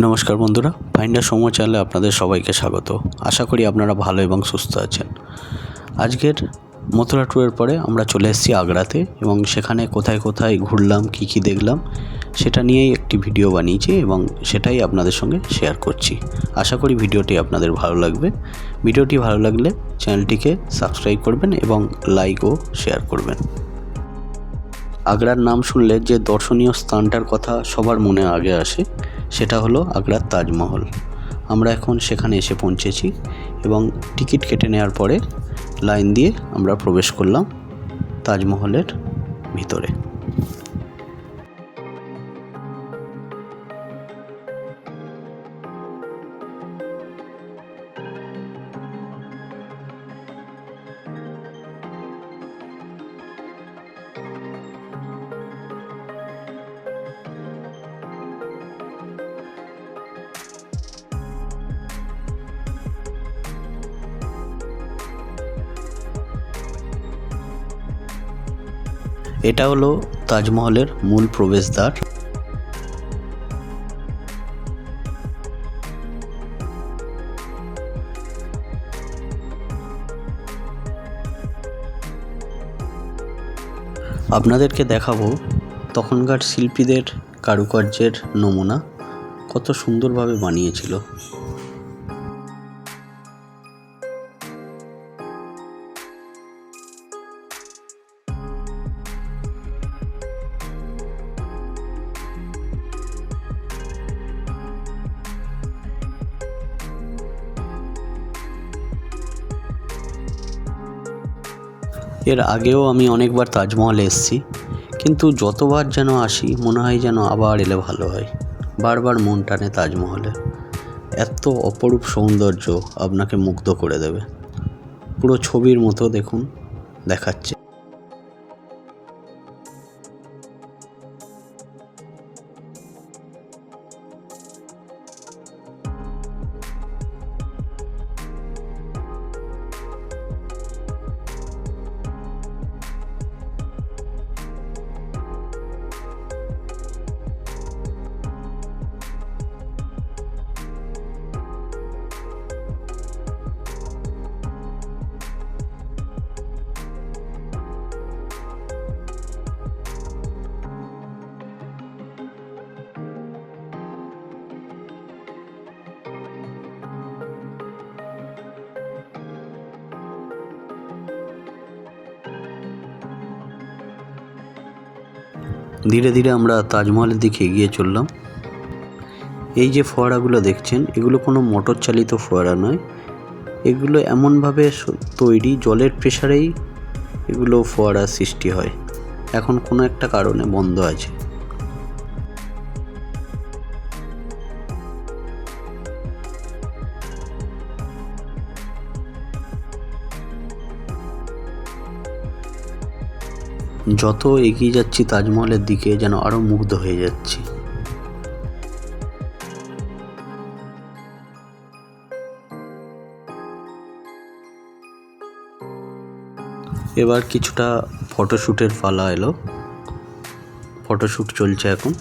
নমস্কার বন্ধুরা, ফাইন্ডার সৌম্য চ্যানেলে আপনাদের সবাইকে স্বাগত। আশা করি আপনারা ভালো এবং সুস্থ আছেন। আজকের মথুরা ট্যুরের পরে আমরা চলে এসেছি আগ্রাতে এবং সেখানে কোথায় কোথায় ঘুরলাম, কী দেখলাম সেটা নিয়েই একটি ভিডিও বানিয়েছি এবং সেটাই আপনাদের সঙ্গে শেয়ার করছি। আশা করি ভিডিওটি আপনাদের ভালো লাগবে। ভিডিওটি ভালো লাগলে চ্যানেলটিকে সাবস্ক্রাইব করবেন এবং লাইক ও শেয়ার করবেন। আগ্রার নাম শুনলে যে দর্শনীয় স্থানটার কথা সবার মনে আগে আসে সেটা হলো আগ্রার তাজমহল। আমরা এখন সেখানে এসে পৌঁছেছি এবং টিকিট কেটে নেওয়ার পরে লাইন দিয়ে আমরা প্রবেশ করলাম তাজমহলের ভিতরে। এটা হলো তাজমহলের মূল প্রবেশদ্বার। আপনাদেরকে দেখাবো তখনকার শিল্পীদের কারুকার্যের নমুনা কত সুন্দরভাবে বানিয়েছিল। এর আগেও আমি অনেকবার তাজমহলে এসেছি, কিন্তু যতবার যেন আসি মনে হয় যেন আবার এলে ভালো হয়। বারবার মন টানে তাজমহলে। এত অপরূপ সৌন্দর্য আপনাকে মুগ্ধ করে দেবে। পুরো ছবির মতো দেখুন দেখাচ্ছে। ধীরে ধীরে আমরা তাজমহলের দিকে এগিয়ে চললাম। এই যে ফোয়ারাগুলো দেখছেন, এগুলো কোনো মোটর চালিত ফোয়ারা নয়। এগুলো এমনভাবে তৈরি, জলের প্রেসারেই এগুলো ফোয়ারা সৃষ্টি হয়। এখন কোনো একটা কারণে বন্ধ আছে। যত এগিয়ে যাচ্ছি তাজমহলের দিকে যেন আরো মুগ্ধ হয়ে যাচ্ছি। এবার কিছুটা ফটোশ্যুটের পালা এলো। ফটোশ্যুট চলছে এখন।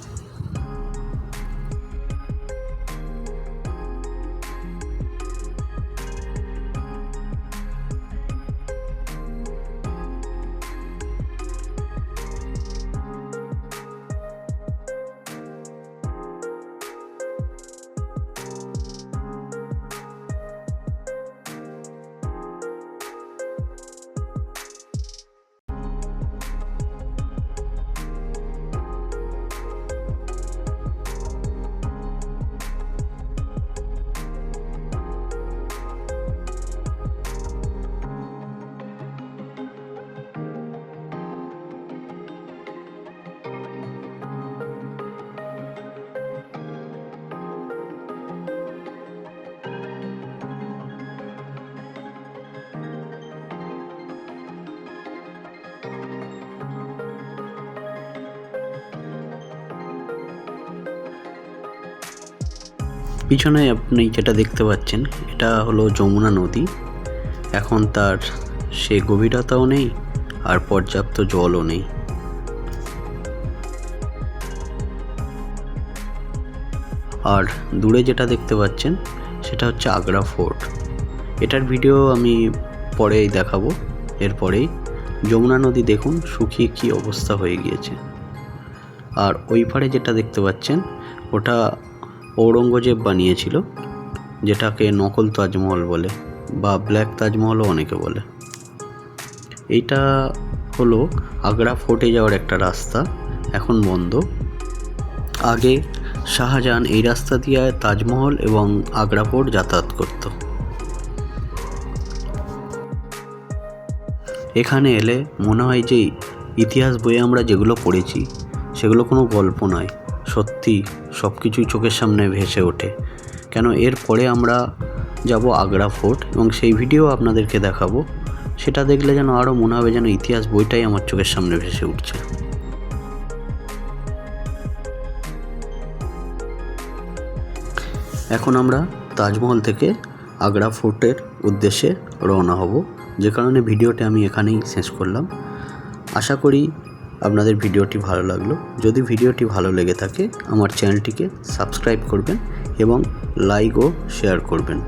পিছনে আপনি যেটা দেখতে পাচ্ছেন এটা হলো যমুনা নদী। এখন তার সে গভীরতাও নেই আর পর্যাপ্ত জলও নেই। আর দূরে যেটা দেখতে পাচ্ছেন সেটা হচ্ছে আগ্রা ফোর্ট। এটার ভিডিও আমি পরেই দেখাবো। এরপরেই যমুনা নদী দেখুন শুকিয়ে কী অবস্থা হয়ে গিয়েছে। আর ওই পারে যেটা দেখতে পাচ্ছেন ওটা ঔরঙ্গজেব বানিয়েছিল, যেটাকে নকল তাজমহল বলে বা ব্ল্যাক তাজমহলও অনেকে বলে। এইটা হলো আগ্রা ফোর্টে যাওয়ার একটা রাস্তা, এখন বন্ধ। আগে শাহজাহান এই রাস্তা দিয়ে তাজমহল এবং আগ্রা ফোর্ট যাতায়াত করত। এখানে এলে মনে হয় যে ইতিহাস বইয়ে আমরা যেগুলো পড়েছি সেগুলো কোনো গল্প নয়, সত্যি সব কিছুই চোখের সামনে ভেসে ওঠে। কেন এর পরে আমরা যাব আগ্রা ফোর্ট এবং সেই ভিডিও আপনাদেরকে দেখাবো। সেটা দেখলে যেন আরও মনে হবে যেন ইতিহাস বইটাই আমার চোখের সামনে ভেসে উঠছে। এখন আমরা তাজমহল থেকে আগ্রা ফোর্টের উদ্দেশ্যে রওনা হব, যে কারণে ভিডিওটা আমি এখানেই শেষ করলাম। আশা করি আপনাদের ভিডিওটি ভালো লাগলো। যদি ভিডিওটি ভালো লেগে থাকে আমার চ্যানেলটিকে সাবস্ক্রাইব করবেন এবং লাইক ও শেয়ার করবেন।